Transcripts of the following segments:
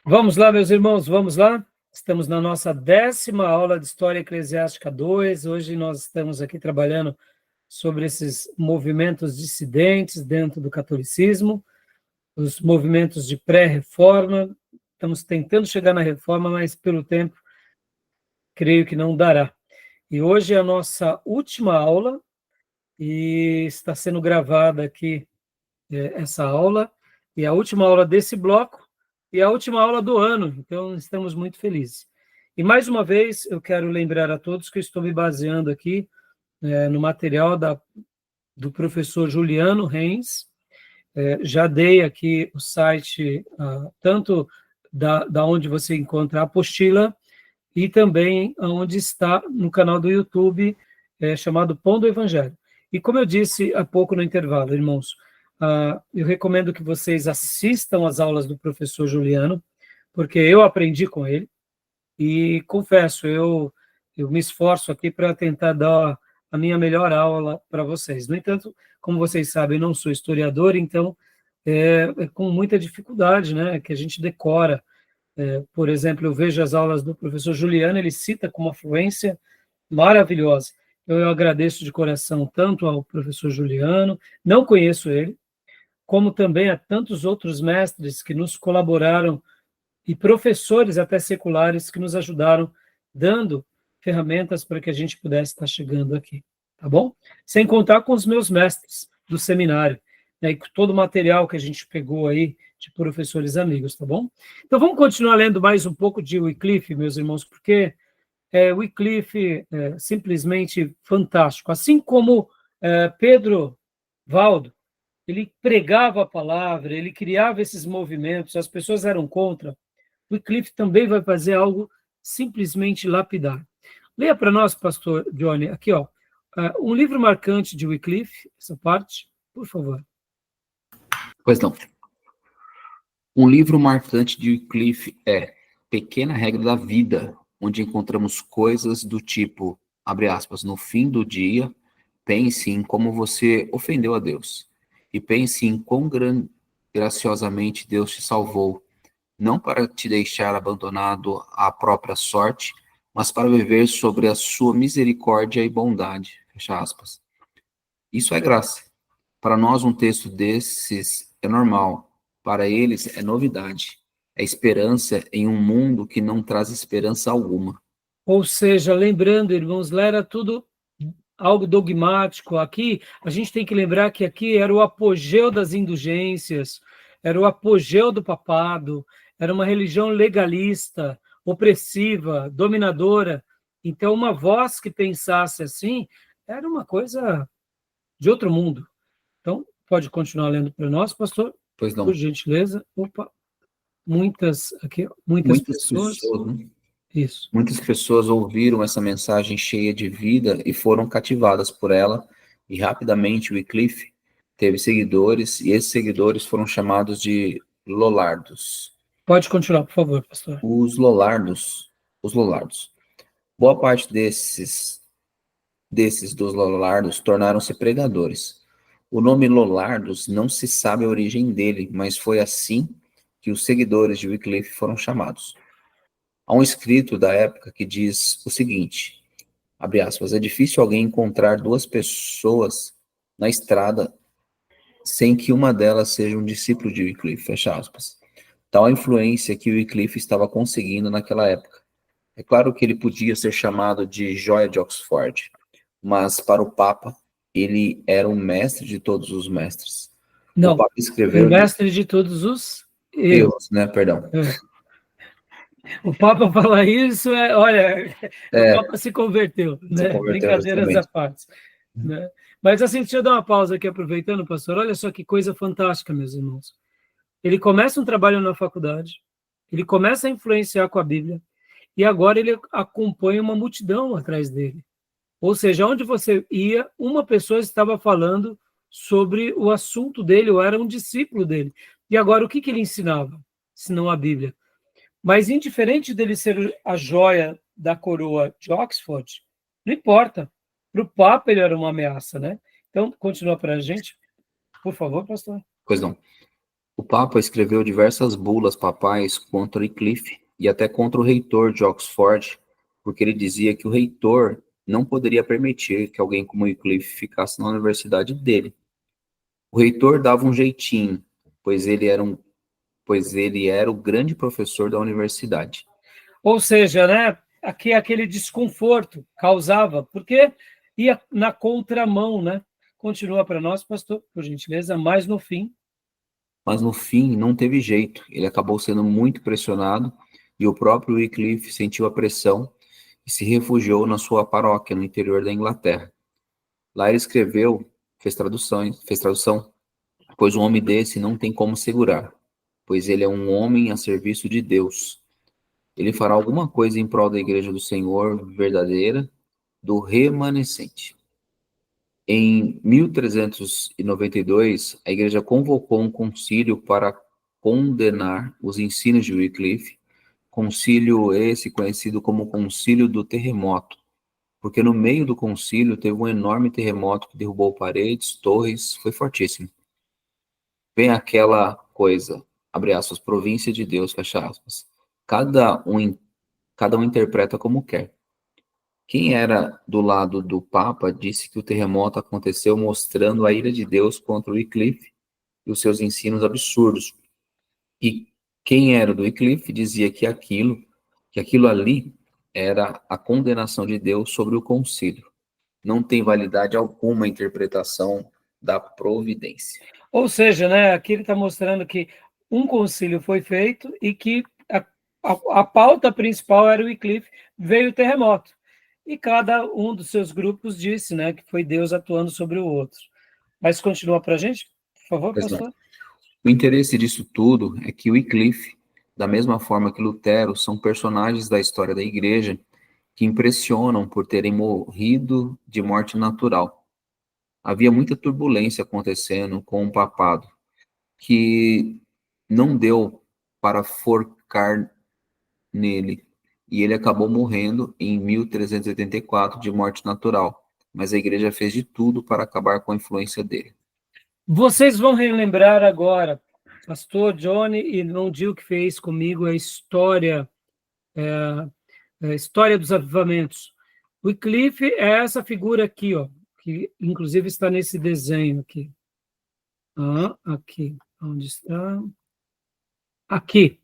Vamos lá, meus irmãos, vamos lá? Estamos na nossa 10ª aula de História Eclesiástica 2. Hoje nós estamos aqui trabalhando sobre esses movimentos dissidentes dentro do catolicismo, os movimentos de pré-reforma. Estamos tentando chegar na reforma, mas pelo tempo, creio que não dará. E hoje é a nossa última aula, e está sendo gravada aqui essa aula, e a última aula desse bloco, e a última aula do ano, então estamos muito felizes. E mais uma vez, eu quero lembrar a todos que eu estou me baseando aqui no material do professor Juliano Reis. Já dei aqui o site, tanto da onde você encontra a apostila, e também onde está no canal do YouTube, chamado Pão do Evangelho. E como eu disse há pouco no intervalo, irmãos, eu recomendo que vocês assistam às aulas do professor Juliano, porque eu aprendi com ele, e confesso, eu me esforço aqui para tentar dar a minha melhor aula para vocês. No entanto, como vocês sabem, eu não sou historiador, então é com muita dificuldade, né, que a gente decora. Por exemplo, eu vejo as aulas do professor Juliano, ele cita com uma fluência maravilhosa. Eu agradeço de coração tanto ao professor Juliano, não conheço ele, como também a tantos outros mestres que nos colaboraram e professores até seculares que nos ajudaram, dando ferramentas para que a gente pudesse estar chegando aqui, tá bom? Sem contar com os meus mestres do seminário, né, e com todo o material que a gente pegou aí de professores amigos, tá bom? Então vamos continuar lendo mais um pouco de Wycliffe, meus irmãos, porque Wycliffe é simplesmente fantástico. Assim como Pedro Valdo, ele pregava a palavra, ele criava esses movimentos, as pessoas eram contra. Wycliffe também vai fazer algo simplesmente lapidar. Leia para nós, pastor Johnny, aqui, ó, um livro marcante de Wycliffe, essa parte, por favor. Pois não. Um livro marcante de Wycliffe é Pequena Regra da Vida, onde encontramos coisas do tipo, abre aspas, no fim do dia, pense em como você ofendeu a Deus, e pense em quão graciosamente Deus te salvou, não para te deixar abandonado à própria sorte, mas para viver sobre a sua misericórdia e bondade, fecha aspas. Isso é graça. Para nós, um texto desses é normal. Para eles, é novidade. É esperança em um mundo que não traz esperança alguma. Ou seja, lembrando, irmãos, lá era tudo algo dogmático. Aqui, a gente tem que lembrar que aqui era o apogeu das indulgências, era o apogeu do papado, era uma religião legalista, opressiva, dominadora. Então, uma voz que pensasse assim era uma coisa de outro mundo. Então, pode continuar lendo para nós, pastor? Pois não. Por gentileza. Opa, muitas pessoas. Né? Isso. Muitas pessoas ouviram essa mensagem cheia de vida e foram cativadas por ela, e rapidamente Wycliffe teve seguidores, e esses seguidores foram chamados de Lollardos. Pode continuar, por favor, pastor. Os Lollardos. Boa parte desses dos Lollardos tornaram-se pregadores. O nome Lollardos não se sabe a origem dele, mas foi assim que os seguidores de Wycliffe foram chamados. Há um escrito da época que diz o seguinte, abre aspas, é difícil alguém encontrar duas pessoas na estrada sem que uma delas seja um discípulo de Wycliffe, fecha aspas. Tal a influência que Wycliffe estava conseguindo naquela época. É claro que ele podia ser chamado de joia de Oxford, mas para o Papa, ele era o mestre de todos os mestres. Não, o Papa escreveu... o mestre de todos os erros, né? Perdão. O Papa falar isso, olha, o Papa se converteu, né? Brincadeiras à parte. Né? Mas assim, deixa eu dar uma pausa aqui, aproveitando, pastor. Olha só que coisa fantástica, meus irmãos. Ele começa um trabalho na faculdade, ele começa a influenciar com a Bíblia, e agora ele acompanha uma multidão atrás dele. Ou seja, onde você ia, uma pessoa estava falando sobre o assunto dele, ou era um discípulo dele. E agora, o que ele ensinava, se não a Bíblia? Mas, indiferente dele ser a joia da coroa de Oxford, não importa. Para o Papa, ele era uma ameaça, né? Então, continua para a gente, por favor, pastor. Pois não. O Papa escreveu diversas bulas papais contra Wycliffe e até contra o reitor de Oxford, porque ele dizia que o reitor não poderia permitir que alguém como Wycliffe ficasse na universidade dele. O reitor dava um jeitinho, pois ele era o grande professor da universidade. Ou seja, né, aqui aquele desconforto causava, porque ia na contramão, né? Continua para nós, pastor, por gentileza, mas no fim. Mas no fim não teve jeito, ele acabou sendo muito pressionado e o próprio Wycliffe sentiu a pressão e se refugiou na sua paróquia no interior da Inglaterra. Lá ele escreveu, fez tradução, pois um homem desse não tem como segurar, pois ele é um homem a serviço de Deus. Ele fará alguma coisa em prol da igreja do Senhor verdadeira, do remanescente. Em 1392, a igreja convocou um concílio para condenar os ensinos de Wycliffe, concílio esse conhecido como Concílio do Terremoto, porque no meio do concílio teve um enorme terremoto que derrubou paredes, torres, foi fortíssimo. Vem aquela coisa, abre aspas, província de Deus, fecha aspas. Cada um interpreta como quer. Quem era do lado do Papa disse que o terremoto aconteceu mostrando a ira de Deus contra o Wycliffe e os seus ensinos absurdos. E quem era do Wycliffe dizia que aquilo ali era a condenação de Deus sobre o concílio. Não tem validade alguma a interpretação da providência. Ou seja, né, aqui ele está mostrando que um concílio foi feito e que a pauta principal era o Wycliffe, veio o terremoto. E cada um dos seus grupos disse, né, que foi Deus atuando sobre o outro. Mas continua para a gente, por favor, pastor. O interesse disso tudo é que Wycliffe, da mesma forma que Lutero, são personagens da história da igreja que impressionam por terem morrido de morte natural. Havia muita turbulência acontecendo com o papado, que não deu para forcar nele, e ele acabou morrendo em 1384 de morte natural, mas a igreja fez de tudo para acabar com a influência dele. Vocês vão relembrar agora, pastor Johnny e não Gil, que fez comigo a história dos avivamentos. Wycliffe é essa figura aqui, ó, que inclusive está nesse desenho aqui. Aqui, onde está? Aqui.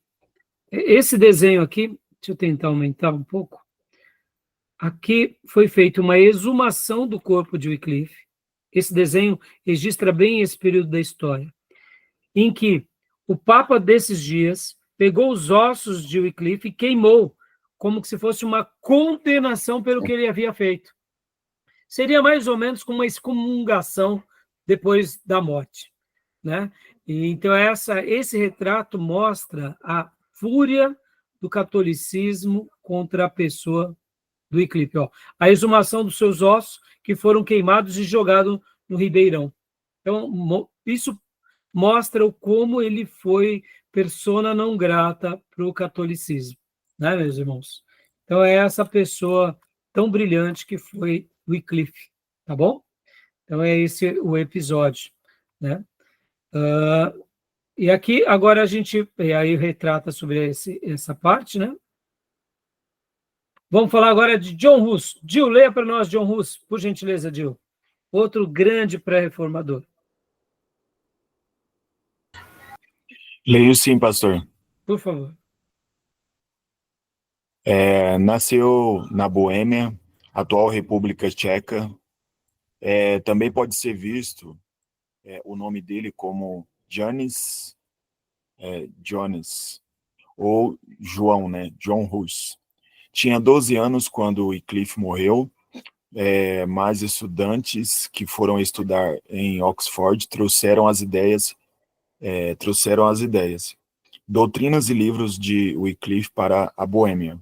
Esse desenho aqui, deixa eu tentar aumentar um pouco. Aqui foi feita uma exumação do corpo de Wycliffe. Esse desenho registra bem esse período da história, em que o Papa desses dias pegou os ossos de Wycliffe e queimou, como se fosse uma condenação pelo que ele havia feito. Seria mais ou menos como uma excomungação depois da morte, né? E, então, esse retrato mostra a fúria do catolicismo contra a pessoa do Wycliffe. Ó. A exumação dos seus ossos que foram queimados e jogados no Ribeirão. Então, isso mostra como ele foi persona não grata para o catolicismo, né, meus irmãos? Então, é essa pessoa tão brilhante que foi Wycliffe, tá bom? Então, é esse o episódio, né? E aqui, agora a gente aí retrata sobre essa parte, né? Vamos falar agora de John Hus. Gil, leia para nós John Hus, por gentileza, Gil. Outro grande pré-reformador. Leio sim, pastor. Por favor. Nasceu na Boêmia, atual República Tcheca. Também pode ser visto o nome dele como Jonas ou João, né? John Hus. Tinha 12 anos quando Wycliffe morreu. Mais estudantes que foram estudar em Oxford trouxeram as ideias. Doutrinas e livros de Wycliffe para a Boêmia,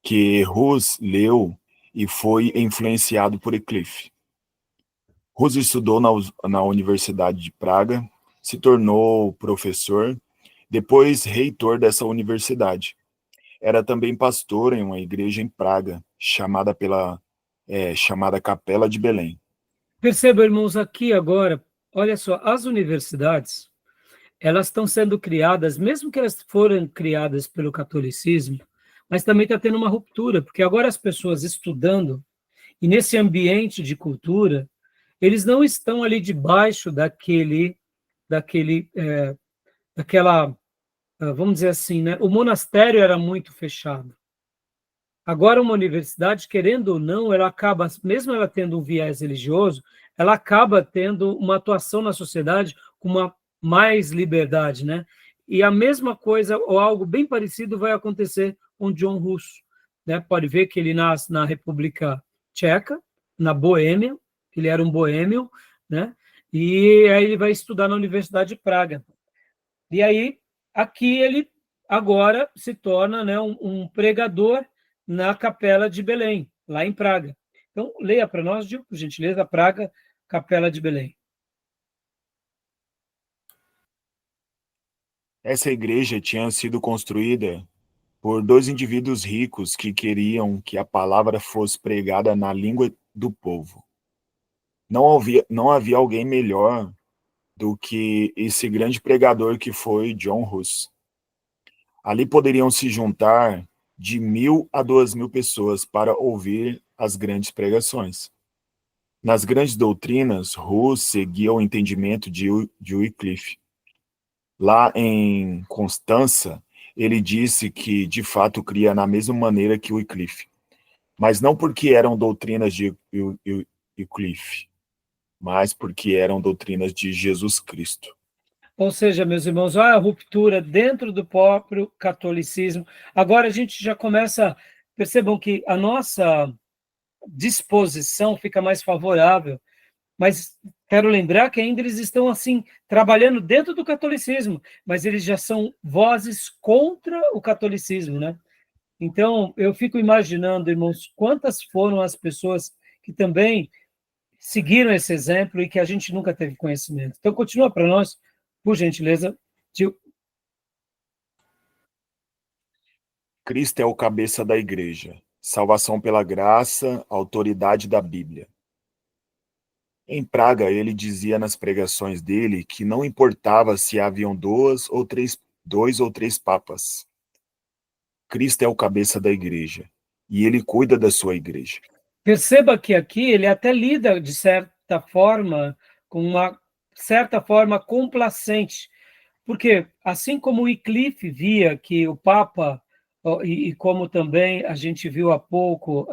que Hus leu e foi influenciado por Wycliffe. Hus estudou na Universidade de Praga, se tornou professor, depois reitor dessa universidade. Era também pastor em uma igreja em Praga, chamada Capela de Belém. Perceba, irmãos, aqui agora, olha só, as universidades, elas estão sendo criadas, mesmo que elas foram criadas pelo catolicismo, mas também está tendo uma ruptura, porque agora as pessoas estudando, e nesse ambiente de cultura, eles não estão ali debaixo daquela, vamos dizer assim, né? O monastério era muito fechado. Agora, uma universidade, querendo ou não, ela acaba, mesmo ela tendo um viés religioso, ela acaba tendo uma atuação na sociedade com uma mais liberdade, né? E a mesma coisa, ou algo bem parecido, vai acontecer com John Hus, né? Pode ver que ele nasce na República Tcheca, na Boêmia, ele era um boêmio, né? E aí ele vai estudar na Universidade de Praga. E aí, aqui ele agora se torna, né, um pregador na Capela de Belém, lá em Praga. Então, leia para nós, Gil, por gentileza, Praga, Capela de Belém. Essa igreja tinha sido construída por dois indivíduos ricos que queriam que a palavra fosse pregada na língua do povo. Não havia alguém melhor do que esse grande pregador que foi John Hus. Ali poderiam se juntar de 1.000 a 2.000 pessoas para ouvir as grandes pregações. Nas grandes doutrinas, Hus seguia o entendimento de Wycliffe. Lá em Constança, ele disse que, de fato, cria na mesma maneira que Wycliffe, mas não porque eram doutrinas de Wycliffe, mas porque eram doutrinas de Jesus Cristo. Ou seja, meus irmãos, olha a ruptura dentro do próprio catolicismo. Agora a gente já começa, percebam que a nossa disposição fica mais favorável, mas quero lembrar que ainda eles estão assim trabalhando dentro do catolicismo, mas eles já são vozes contra o catolicismo, né? Então, eu fico imaginando, irmãos, quantas foram as pessoas que também seguiram esse exemplo e que a gente nunca teve conhecimento. Então, continua para nós, por gentileza, tio. Cristo é o cabeça da igreja, salvação pela graça, autoridade da Bíblia. Em Praga, ele dizia nas pregações dele que não importava se haviam dois ou três papas. Cristo é o cabeça da igreja, e ele cuida da sua igreja. Perceba que aqui ele até lida, de certa forma, com uma certa forma complacente, porque assim como Wycliffe via que o Papa, e como também a gente viu há pouco,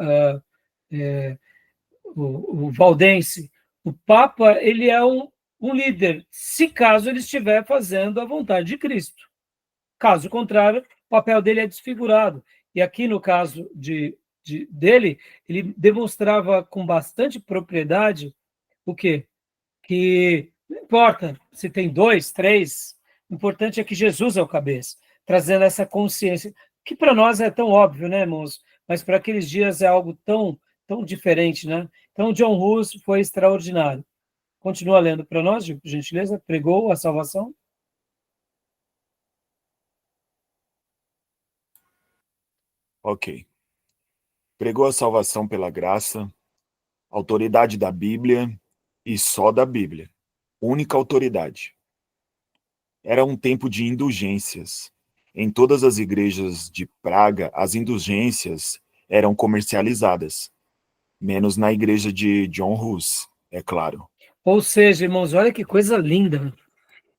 o Valdense, o Papa ele é um líder, se caso ele estiver fazendo a vontade de Cristo. Caso contrário, o papel dele é desfigurado. E aqui, no caso dele, ele demonstrava com bastante propriedade o quê? Que não importa se tem 2, 3, o importante é que Jesus é o cabeça, trazendo essa consciência, que para nós é tão óbvio, né, irmãos? Mas para aqueles dias é algo tão diferente, né? Então, John Hus foi extraordinário. Continua lendo para nós, por gentileza, pregou a salvação. Ok. Pregou a salvação pela graça, autoridade da Bíblia e só da Bíblia. Única autoridade. Era um tempo de indulgências. Em todas as igrejas de Praga, as indulgências eram comercializadas, menos na igreja de John Hus, é claro. Ou seja, irmãos, olha que coisa linda.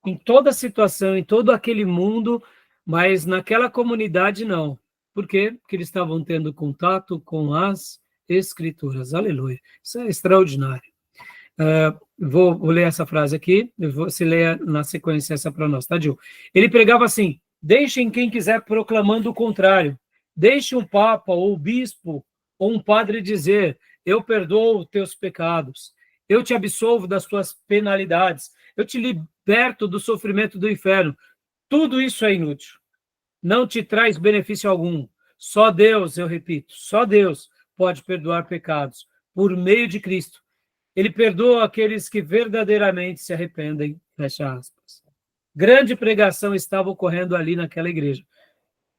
Em toda situação, em todo aquele mundo, mas naquela comunidade não. Por quê? Porque eles estavam tendo contato com as Escrituras. Aleluia. Isso é extraordinário. Vou ler essa frase aqui, você lê na sequência essa para nós, tá, Gil? Ele pregava assim: deixem quem quiser proclamando o contrário. Deixe um papa ou um bispo ou um padre dizer: eu perdoo os teus pecados, eu te absolvo das tuas penalidades, eu te liberto do sofrimento do inferno. Tudo isso é inútil. Não te traz benefício algum. Só Deus, eu repito, só Deus pode perdoar pecados por meio de Cristo. Ele perdoa aqueles que verdadeiramente se arrependem, fecha aspas. Grande pregação estava ocorrendo ali naquela igreja.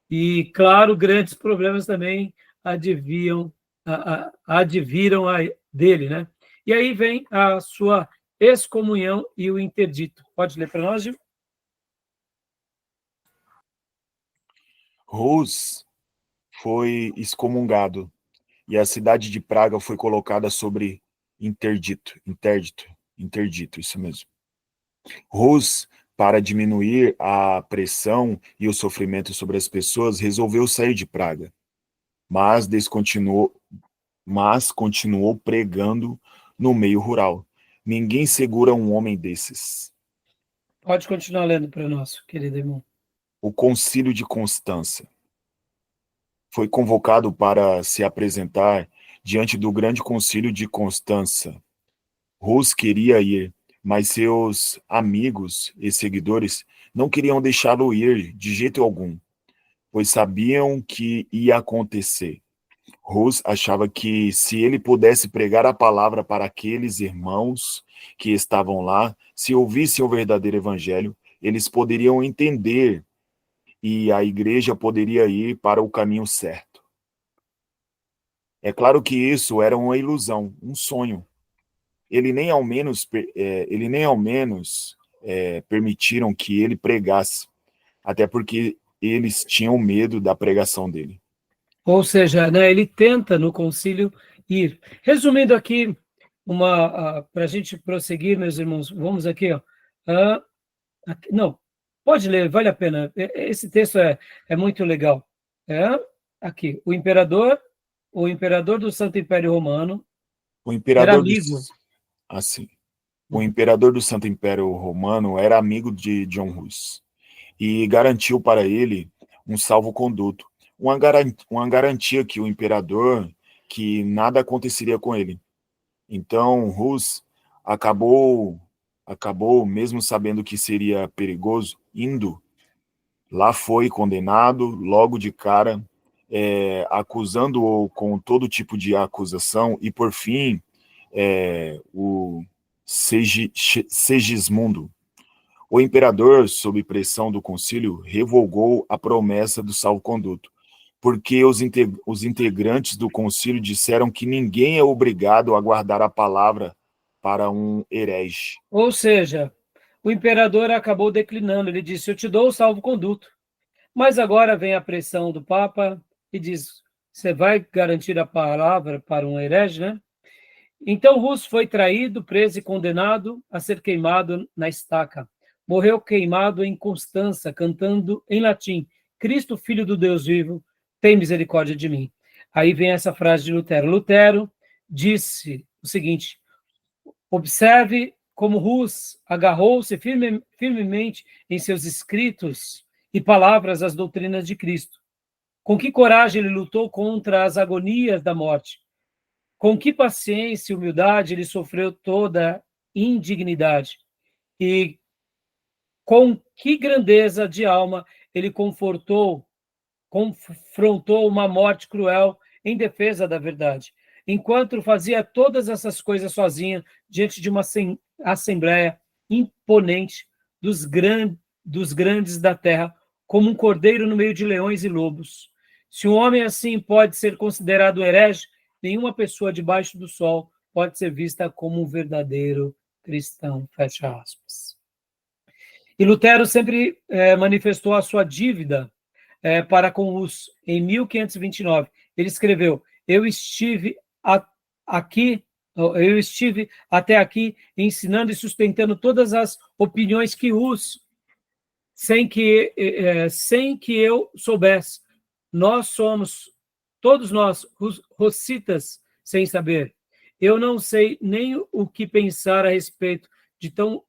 E, claro, grandes problemas também adviram dele, né? E aí vem a sua excomunhão e o interdito. Pode ler para nós, Gil? Rus foi excomungado e a cidade de Praga foi colocada sobre interdito, isso mesmo. Rus, para diminuir a pressão e o sofrimento sobre as pessoas, resolveu sair de Praga, mas continuou pregando no meio rural. Ninguém segura um homem desses. Pode continuar lendo para nós, querido irmão. O Concílio de Constança foi convocado para se apresentar diante do Grande Concílio de Constança. Rus queria ir, mas seus amigos e seguidores não queriam deixá-lo ir de jeito algum, pois sabiam que ia acontecer. Rus achava que se ele pudesse pregar a palavra para aqueles irmãos que estavam lá, se ouvissem o verdadeiro evangelho, eles poderiam entender e a igreja poderia ir para o caminho certo. É claro que isso era uma ilusão, um sonho. Ele nem ao menos permitiram que ele pregasse, até porque eles tinham medo da pregação dele. Ou seja, né, ele tenta no concílio ir. Resumindo aqui, para a gente prosseguir, meus irmãos, vamos aqui, ó. Não, pode ler, vale a pena. Esse texto é muito legal. Aqui, o imperador do Santo Império Romano era amigo. O imperador do Santo Império Romano era amigo de John Hus e garantiu para ele um salvo-conduto, uma garantia que o imperador, que nada aconteceria com ele. Então, Hus acabou, mesmo sabendo que seria perigoso, indo. Lá foi condenado, logo de cara, acusando-o com todo tipo de acusação, e por fim, o Segismundo, o imperador, sob pressão do concílio, revogou a promessa do salvo-conduto, porque os integrantes do concílio disseram que ninguém é obrigado a guardar a palavra para um herege. Ou seja, o imperador acabou declinando, ele disse, eu te dou o salvo-conduto, mas agora vem a pressão do Papa e diz, você vai garantir a palavra para um herege, né? Então Rus foi traído, preso e condenado a ser queimado na estaca. Morreu queimado em Constança, cantando em latim, Cristo, Filho do Deus vivo, tem misericórdia de mim. Aí vem essa frase de Lutero. Lutero disse o seguinte, observe como Rus agarrou-se firmemente em seus escritos e palavras às doutrinas de Cristo. Com que coragem ele lutou contra as agonias da morte. Com que paciência e humildade ele sofreu toda indignidade. E com que grandeza de alma ele confrontou uma morte cruel em defesa da verdade. Enquanto fazia todas essas coisas sozinho, diante de uma assembleia imponente dos grandes da terra, como um cordeiro no meio de leões e lobos. Se um homem assim pode ser considerado um herege, nenhuma pessoa debaixo do sol pode ser vista como um verdadeiro cristão. Fecha aspas. E Lutero sempre manifestou a sua dívida para com Hus. Em 1529, ele escreveu, eu estive até aqui ensinando e sustentando todas as opiniões que Hus, sem que eu soubesse. Todos nós, russitas, sem saber. Eu não sei nem o que pensar a respeito de tão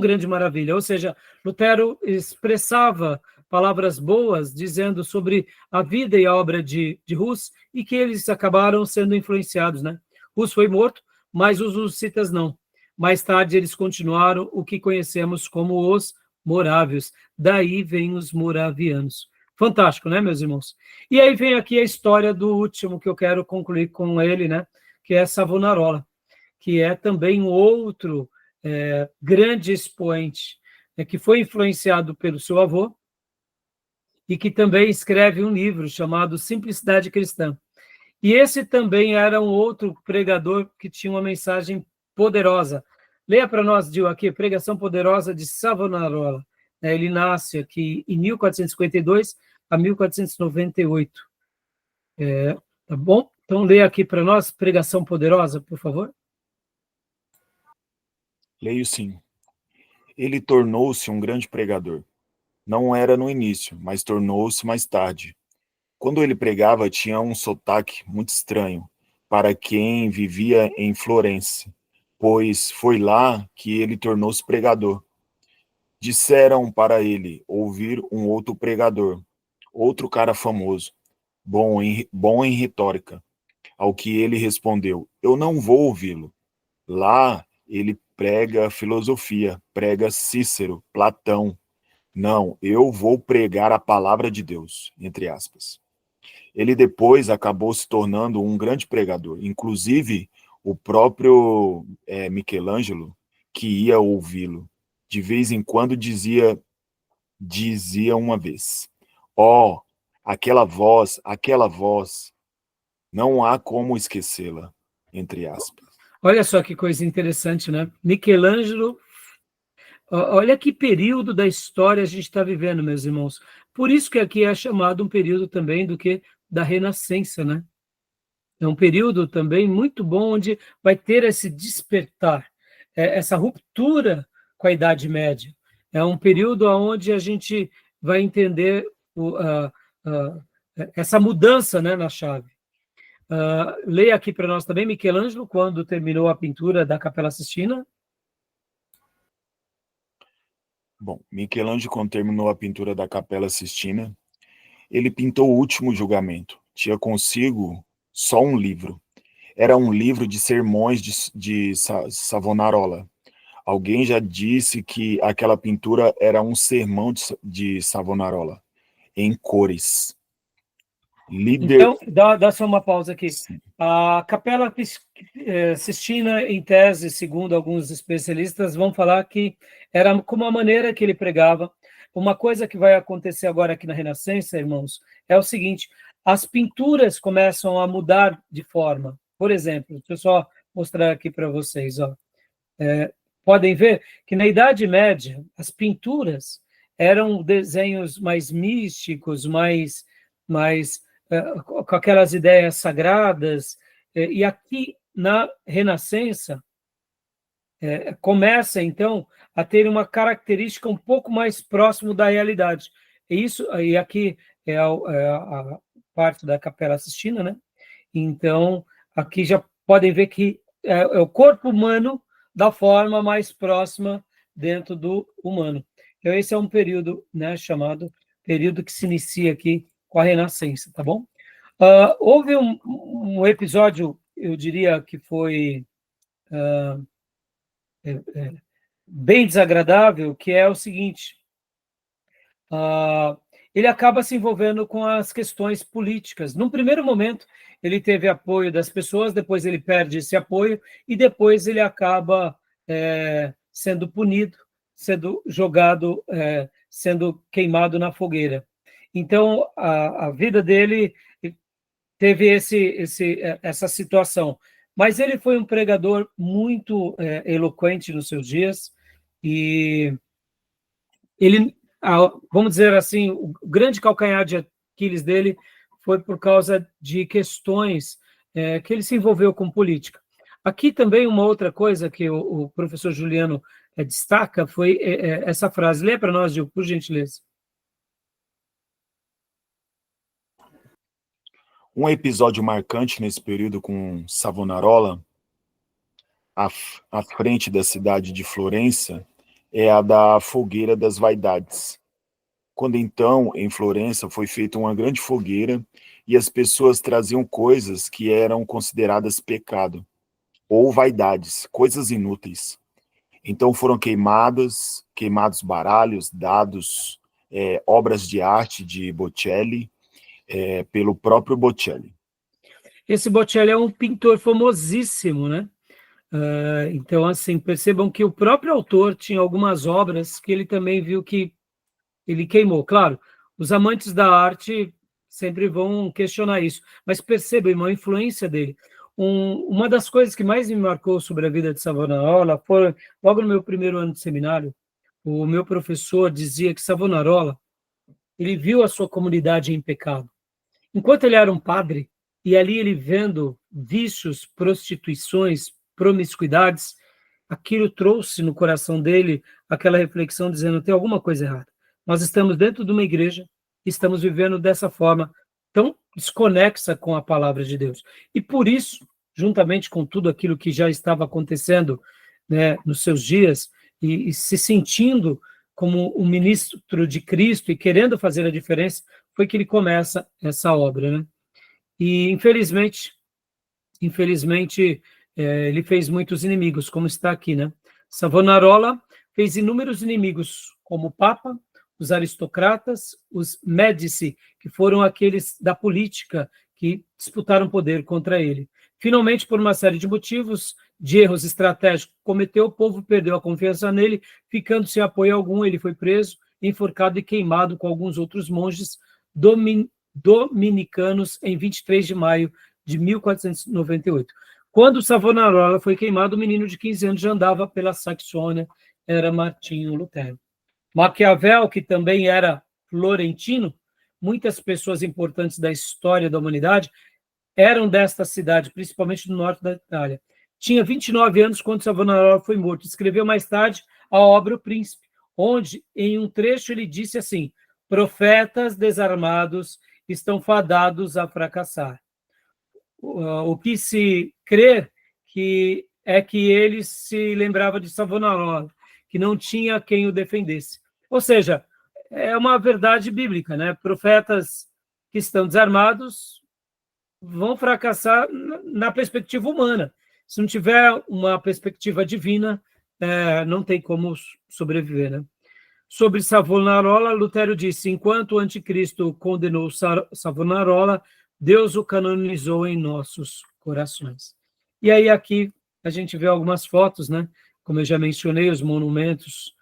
grande maravilha. Ou seja, Lutero expressava palavras boas, dizendo sobre a vida e a obra de Hus, e que eles acabaram sendo influenciados, né? Hus foi morto, mas os hussitas não. Mais tarde, eles continuaram o que conhecemos como os morávios. Daí vem os moravianos. Fantástico, né, meus irmãos? E aí vem aqui a história do último, que eu quero concluir com ele, né? Que é Savonarola, que é também um outro grande expoente, que foi influenciado pelo seu avô, e que também escreve um livro chamado Simplicidade Cristã. E esse também era um outro pregador que tinha uma mensagem poderosa. Leia para nós, Gil, aqui, Pregação Poderosa de Savonarola. Ele nasce aqui em 1452, a 1498. Tá bom? Então, lê aqui para nós, Pregação Poderosa, por favor. Leio sim. Ele tornou-se um grande pregador. Não era no início, mas tornou-se mais tarde. Quando ele pregava, tinha um sotaque muito estranho para quem vivia em Florença, pois foi lá que ele tornou-se pregador. Disseram para ele ouvir um outro pregador, outro cara famoso, bom em retórica. Ao que ele respondeu: eu não vou ouvi-lo. Lá ele prega filosofia, prega Cícero, Platão. Não, eu vou pregar a palavra de Deus, entre aspas. Ele depois acabou se tornando um grande pregador. Inclusive, o próprio Michelangelo, que ia ouvi-lo, de vez em quando dizia uma vez: ó, aquela voz, não há como esquecê-la, entre aspas. Olha só que coisa interessante, né? Michelangelo, olha que período da história a gente está vivendo, meus irmãos. Por isso que aqui é chamado um período também da Renascença, né? É um período também muito bom, onde vai ter esse despertar, essa ruptura com a Idade Média. É um período onde a gente vai entender essa mudança, né, na chave. Leia aqui para nós também, Michelangelo, quando terminou a pintura da Capela Sistina. Bom, Michelangelo, quando terminou a pintura da Capela Sistina, ele pintou o Último Julgamento. Tinha consigo só um livro. Era um livro de sermões de Savonarola. Alguém já disse que aquela pintura era um sermão de Savonarola, em cores. Então, dá só uma pausa aqui. Sim. A Capela Sistina, em tese, segundo alguns especialistas, vão falar que era como a maneira que ele pregava. Uma coisa que vai acontecer agora aqui na Renascença, irmãos, é o seguinte: as pinturas começam a mudar de forma. Por exemplo, deixa eu só mostrar aqui para vocês. Ó. Podem ver que na Idade Média, as pinturas eram desenhos mais místicos, mais com aquelas ideias sagradas, e aqui na Renascença começa, então, a ter uma característica um pouco mais próximo da realidade. E aqui é a parte da Capela Sistina, né? Então, aqui já podem ver que é o corpo humano da forma mais próxima dentro do humano. Então, esse é um período, né, chamado período que se inicia aqui com a Renascença, tá bom? Houve um episódio, eu diria que foi bem desagradável, que é o seguinte: ele acaba se envolvendo com as questões políticas. Num primeiro momento, ele teve apoio das pessoas, depois ele perde esse apoio, e depois ele acaba sendo punido, sendo jogado, sendo queimado na fogueira. Então, a vida dele teve essa situação. Mas ele foi um pregador muito eloquente nos seus dias, e ele, vamos dizer assim, o grande calcanhar de Aquiles dele foi por causa de questões que ele se envolveu com política. Aqui também uma outra coisa que o professor Juliano destaca foi essa frase. Lê para nós, Gil, por gentileza. Um episódio marcante nesse período com Savonarola, à frente da cidade de Florença, é a da Fogueira das Vaidades. Quando então, em Florença, foi feita uma grande fogueira e as pessoas traziam coisas que eram consideradas pecado, ou vaidades, coisas inúteis. Então foram queimados baralhos, dados, obras de arte de Botticelli, pelo próprio Botticelli. Esse Botticelli é um pintor famosíssimo, né? Então, assim, percebam que o próprio autor tinha algumas obras que ele também viu que ele queimou. Claro, os amantes da arte sempre vão questionar isso, mas percebam, irmão, a influência dele. Uma das coisas que mais me marcou sobre a vida de Savonarola foi, logo no meu primeiro ano de seminário, o meu professor dizia que Savonarola ele viu a sua comunidade em pecado. Enquanto ele era um padre, e ali ele vendo vícios, prostituições, promiscuidades, aquilo trouxe no coração dele aquela reflexão dizendo, tem alguma coisa errada. Nós estamos dentro de uma igreja, estamos vivendo dessa forma tão desconexa com a palavra de Deus. E por isso, juntamente com tudo aquilo que já estava acontecendo, né, nos seus dias, e se sentindo como um ministro de Cristo e querendo fazer a diferença, foi que ele começa essa obra, né? E, infelizmente, ele fez muitos inimigos, como está aqui, né? Savonarola fez inúmeros inimigos, como o Papa, os aristocratas, os Médici, que foram aqueles da política que disputaram poder contra ele. Finalmente, por uma série de motivos, de erros estratégicos que cometeu, o povo perdeu a confiança nele, ficando sem apoio algum, ele foi preso, enforcado e queimado com alguns outros monges dominicanos em 23 de maio de 1498. Quando Savonarola foi queimado, o menino de 15 anos já andava pela Saxônia, era Martinho Lutero. Maquiavel, que também era florentino, muitas pessoas importantes da história da humanidade eram desta cidade, principalmente do norte da Itália. Tinha 29 anos quando Savonarola foi morto. Escreveu mais tarde a obra O Príncipe, onde, em um trecho, ele disse assim: profetas desarmados estão fadados a fracassar. O que se crê que ele se lembrava de Savonarola, que não tinha quem o defendesse. Ou seja, é uma verdade bíblica, né? Profetas que estão desarmados vão fracassar na perspectiva humana. Se não tiver uma perspectiva divina, não tem como sobreviver, né? Sobre Savonarola, Lutero disse: enquanto o anticristo condenou Savonarola, Deus o canonizou em nossos corações. E aí aqui a gente vê algumas fotos, né? Como eu já mencionei, os monumentos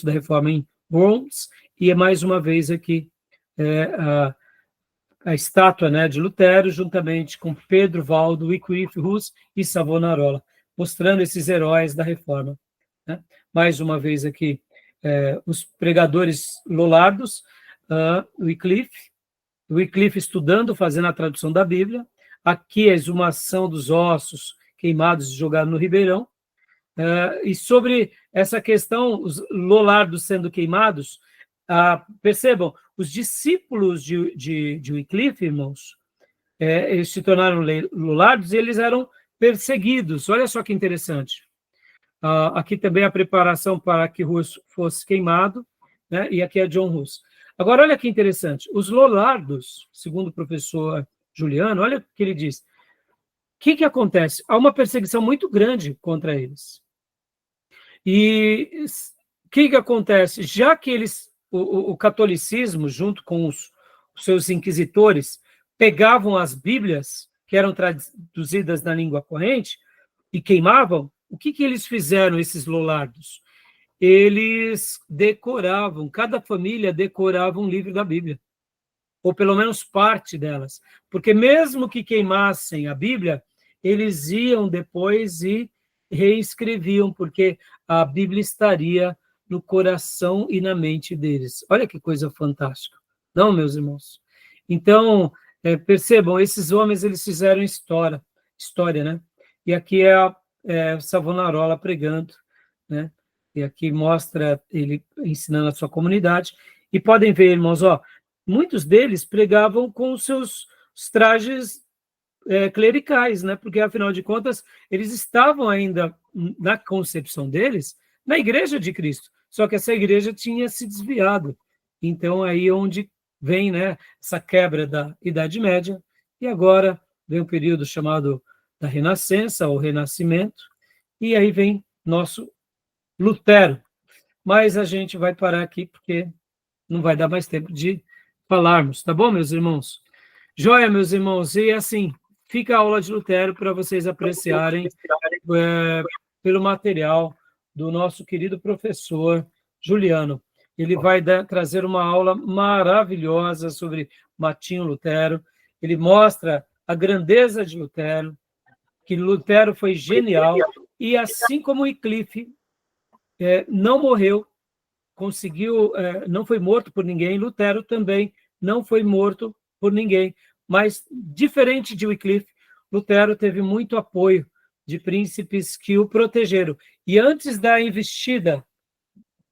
da Reforma em Worms, e mais uma vez aqui a estátua, né, de Lutero, juntamente com Pedro, Valdo, Wycliffe, Hus e Savonarola, mostrando esses heróis da Reforma, né? Mais uma vez aqui, os pregadores lollardos, Wycliffe estudando, fazendo a tradução da Bíblia, aqui a exumação dos ossos queimados e jogados no ribeirão, e sobre essa questão, os lollardos sendo queimados, percebam, os discípulos de Wycliffe, irmãos, eles se tornaram lollardos e eles eram perseguidos. Olha só que interessante. Aqui também a preparação para que Hus fosse queimado, né? E aqui é John Hus. Agora, olha que interessante. Os lollardos, segundo o professor Juliano, olha o que ele diz. O que acontece? Há uma perseguição muito grande contra eles. E o que acontece? Já que o catolicismo, junto com os seus inquisitores, pegavam as Bíblias, que eram traduzidas na língua corrente, e queimavam, o que eles fizeram, esses lollardos? Eles decoravam, cada família decorava um livro da Bíblia, ou pelo menos parte delas, porque mesmo que queimassem a Bíblia, eles iam depois e reescreviam, porque a Bíblia estaria no coração e na mente deles. Olha que coisa fantástica, não, meus irmãos? Então, percebam, esses homens, eles fizeram história, né? E aqui é Savonarola pregando, né? E aqui mostra ele ensinando a sua comunidade. E podem ver, irmãos, muitos deles pregavam com os seus trajes clericais, né? Porque, afinal de contas, eles estavam ainda, na concepção deles, na igreja de Cristo. Só que essa igreja tinha se desviado. Então, aí onde vem, né, essa quebra da Idade Média, e agora vem um período chamado da Renascença, ou Renascimento, e aí vem nosso Lutero. Mas a gente vai parar aqui, porque não vai dar mais tempo de falarmos, tá bom, meus irmãos? Joia, meus irmãos, e assim, fica a aula de Lutero para vocês apreciarem pelo material do nosso querido professor Juliano. Ele vai trazer uma aula maravilhosa sobre Martinho Lutero. Ele mostra a grandeza de Lutero, que Lutero foi genial, e assim como Wycliffe não morreu, conseguiu, não foi morto por ninguém, Lutero também não foi morto por ninguém, mas, diferente de Wycliffe, Lutero teve muito apoio de príncipes que o protegeram. E antes da investida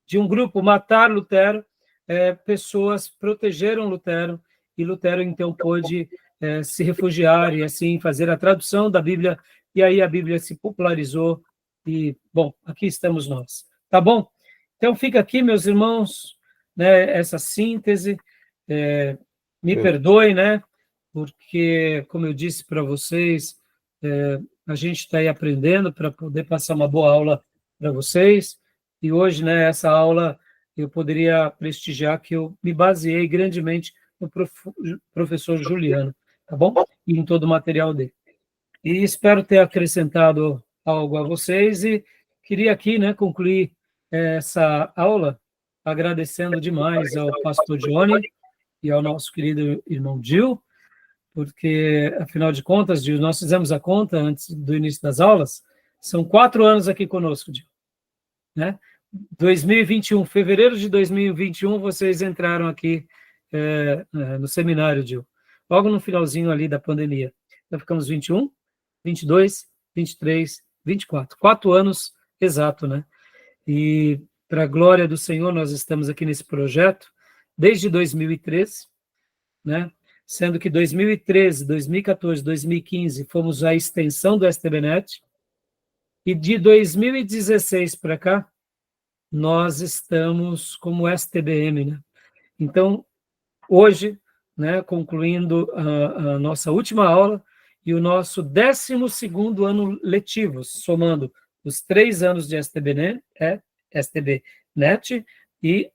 de um grupo matar Lutero, pessoas protegeram Lutero, e Lutero, então, pôde se refugiar e, assim, fazer a tradução da Bíblia, e aí a Bíblia se popularizou, e, bom, aqui estamos nós. Tá bom? Então, fica aqui, meus irmãos, né, essa síntese. Me perdoe, né, porque, como eu disse para vocês, a gente está aí aprendendo para poder passar uma boa aula para vocês, e hoje, né, essa aula eu poderia prestigiar que eu me baseei grandemente no professor Juliano, tá bom? E em todo o material dele. E espero ter acrescentado algo a vocês, e queria aqui, né, concluir essa aula agradecendo demais ao pastor Johnny e ao nosso querido irmão Gil, porque, afinal de contas, Gil, nós fizemos a conta antes do início das aulas, são 4 anos aqui conosco, Gil, né? 2021, fevereiro de 2021, vocês entraram aqui no seminário, Gil, logo no finalzinho ali da pandemia. Então, ficamos 21, 22, 23, 24. 4 anos exato, né? E, para a glória do Senhor, nós estamos aqui nesse projeto desde 2013, né? Sendo que 2013, 2014, 2015 fomos a extensão do STBnet, e de 2016 para cá, nós estamos como STBM, né? Então, hoje, né, concluindo a nossa última aula e o nosso 12º ano letivo, somando os 3 anos de STBnet e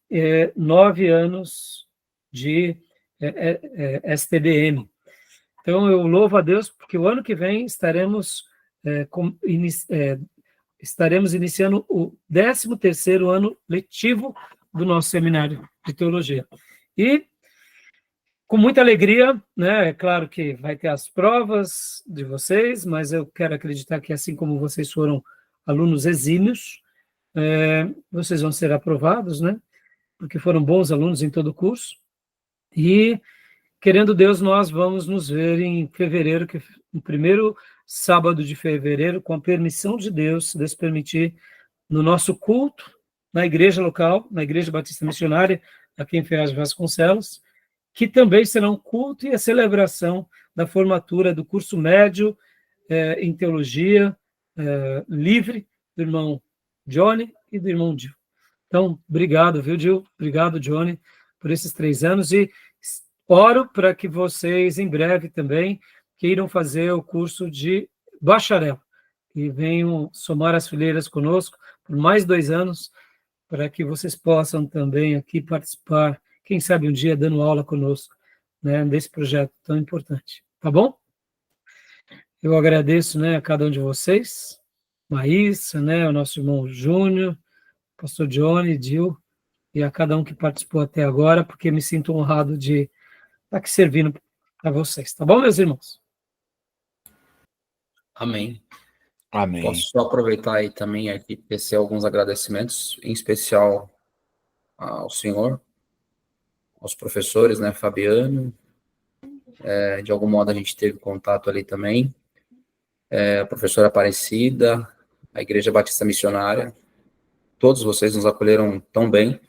9 anos de STBM. Então, eu louvo a Deus, porque o ano que vem estaremos iniciando o 13º ano letivo do nosso seminário de teologia. E, com muita alegria, né, é claro que vai ter as provas de vocês, mas eu quero acreditar que, assim como vocês foram alunos exímios, vocês vão ser aprovados, né, porque foram bons alunos em todo o curso, e, querendo Deus, nós vamos nos ver em fevereiro, no primeiro sábado de fevereiro, com a permissão de Deus, se Deus permitir, no nosso culto, na igreja local, na Igreja Batista Missionária, aqui em Ferraz de Vasconcelos, que também será um culto e a celebração da formatura do curso médio em teologia livre, do irmão Johnny e do irmão Gil. Então, obrigado, viu, Gil? Obrigado, Johnny, por esses 3 anos, e oro para que vocês, em breve também, queiram fazer o curso de bacharel, e venham somar as fileiras conosco por mais 2 anos, para que vocês possam também aqui participar, quem sabe um dia dando aula conosco, né, desse projeto tão importante. Tá bom? Eu agradeço, né, a cada um de vocês, Maísa, né, o nosso irmão Júnior, pastor Johnny, Gil, e a cada um que participou até agora, porque me sinto honrado de estar aqui servindo a vocês. Tá bom, meus irmãos? Amém. Amém. Posso só aproveitar aí também aqui tecer alguns agradecimentos, em especial ao senhor, aos professores, né, Fabiano, de algum modo a gente teve contato ali também, a professora Aparecida, a Igreja Batista Missionária, todos vocês nos acolheram tão bem,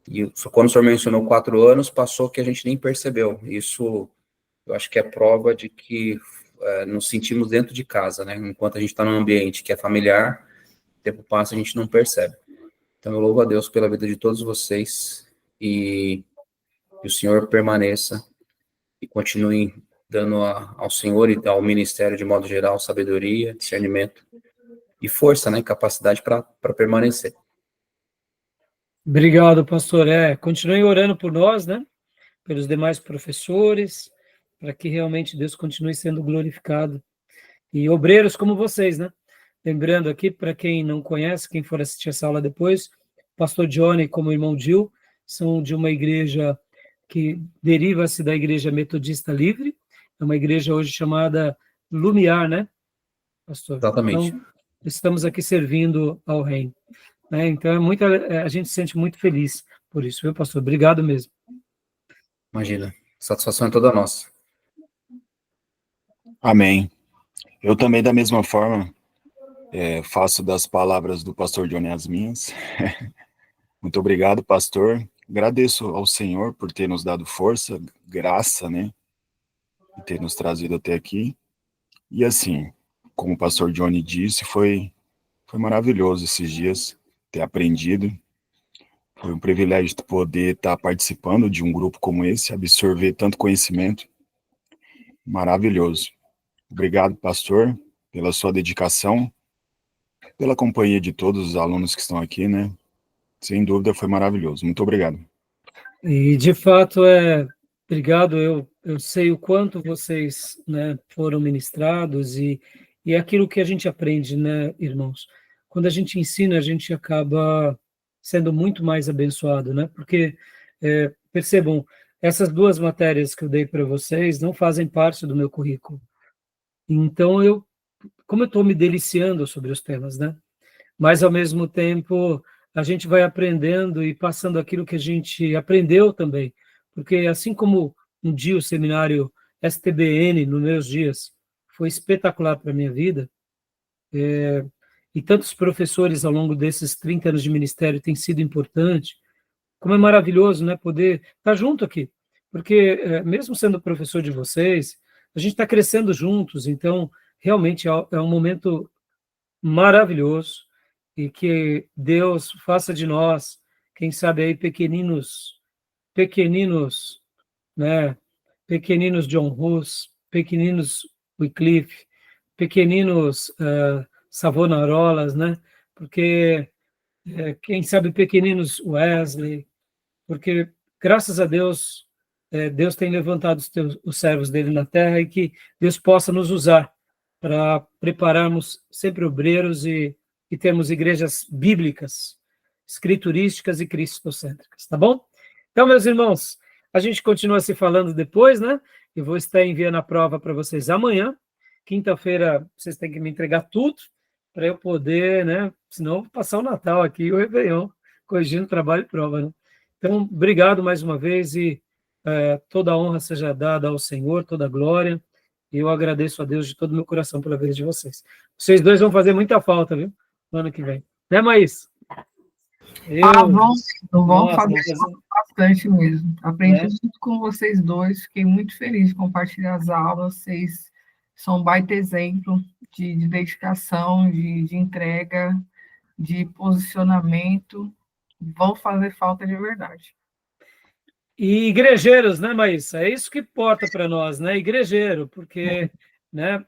e quando o senhor mencionou 4 anos, passou que a gente nem percebeu. Isso, eu acho que é prova de que nos sentimos dentro de casa, né? Enquanto a gente está num ambiente que é familiar, o tempo passa e a gente não percebe. Então, eu louvo a Deus pela vida de todos vocês, e que o Senhor permaneça e continue dando ao Senhor e ao ministério, de modo geral, sabedoria, discernimento e força, né? Capacidade para permanecer. Obrigado, pastor. Continuem orando por nós, né? Pelos demais professores, para que realmente Deus continue sendo glorificado. E obreiros como vocês, né? Lembrando aqui, para quem não conhece, quem for assistir essa aula depois, pastor Johnny, como o irmão Gil, são de uma igreja que deriva-se da Igreja Metodista Livre, é uma igreja hoje chamada Lumiar, né, pastor? Exatamente. Então, estamos aqui servindo ao reino. né? Então, a gente se sente muito feliz por isso, viu, pastor? Obrigado mesmo. Imagina, satisfação é toda nossa. Amém. Eu também, da mesma forma, faço das palavras do pastor Johnny as minhas. Muito obrigado, pastor. Agradeço ao Senhor por ter nos dado força, graça, né? E ter nos trazido até aqui. E assim, como o pastor Johnny disse, foi maravilhoso esses dias ter aprendido. Foi um privilégio poder estar participando de um grupo como esse, absorver tanto conhecimento. Maravilhoso. Obrigado, pastor, pela sua dedicação, pela companhia de todos os alunos que estão aqui, né? Sem dúvida, foi maravilhoso. Muito obrigado. E, de fato, obrigado. Eu sei o quanto vocês, né, foram ministrados e aquilo que a gente aprende, né, irmãos? Quando a gente ensina, a gente acaba sendo muito mais abençoado, né? Porque, percebam, essas duas matérias que eu dei para vocês não fazem parte do meu currículo. Então, como eu estou me deliciando sobre os temas, né? Mas, ao mesmo tempo, a gente vai aprendendo e passando aquilo que a gente aprendeu também. Porque, assim como um dia o seminário STBN, nos meus dias, foi espetacular para a minha vida, e tantos professores ao longo desses 30 anos de ministério têm sido importante, como é maravilhoso, né, poder estar junto aqui. Porque, mesmo sendo professor de vocês, a gente está crescendo juntos, então, realmente é um momento maravilhoso, e que Deus faça de nós, quem sabe aí pequeninos, né, pequeninos John Hus, pequeninos Wycliffe, pequeninos Savonarolas, né, porque quem sabe pequeninos Wesley, porque graças a Deus, Deus tem levantado os servos dele na terra, e que Deus possa nos usar para prepararmos sempre obreiros e termos igrejas bíblicas, escriturísticas e cristocêntricas, tá bom? Então, meus irmãos, a gente continua se falando depois, né? Eu vou estar enviando a prova para vocês amanhã. Quinta-feira, vocês têm que me entregar tudo para eu poder, né? Senão eu vou passar o Natal aqui e o Réveillon, corrigindo trabalho e prova, né? Então, obrigado mais uma vez, e toda a honra seja dada ao Senhor, toda a glória. E eu agradeço a Deus de todo o meu coração pela vida de vocês. Vocês dois vão fazer muita falta, viu? No ano que vem. Né, Maís? Vamos fazer bastante mesmo. Aprendi tudo com vocês dois, fiquei muito feliz de compartilhar as aulas. Vocês são um baita exemplo de dedicação, de entrega, de posicionamento. Vão fazer falta de verdade. E igrejeiros, né, Maísa? É isso que importa para nós, né? Igrejeiro, porque né,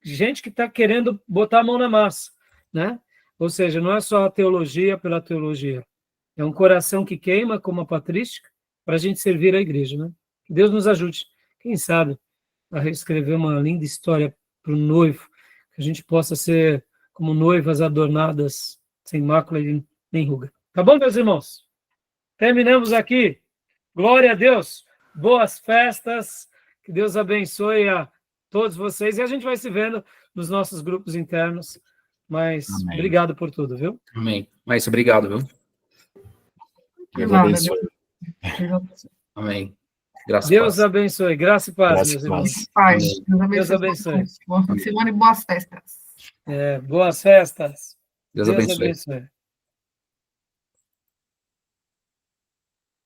gente que está querendo botar a mão na massa, né? Ou seja, não é só a teologia pela teologia. É um coração que queima, como a patrística, para a gente servir a igreja, né? Que Deus nos ajude, quem sabe, a reescrever uma linda história para o noivo, que a gente possa ser como noivas adornadas, sem mácula e nem ruga. Tá bom, meus irmãos? Terminamos aqui. Glória a Deus. Boas festas. Que Deus abençoe a todos vocês. E a gente vai se vendo nos nossos grupos internos. Mas Amém. Obrigado por tudo, viu? Amém. Mas obrigado, viu? Deus abençoe. Amém. Graças Deus a Deus. abençoe. Graça e paz, Graças meus e irmãos. Paz. Amém. Deus abençoe. Boa semana e boas festas. Boas festas. Deus abençoe.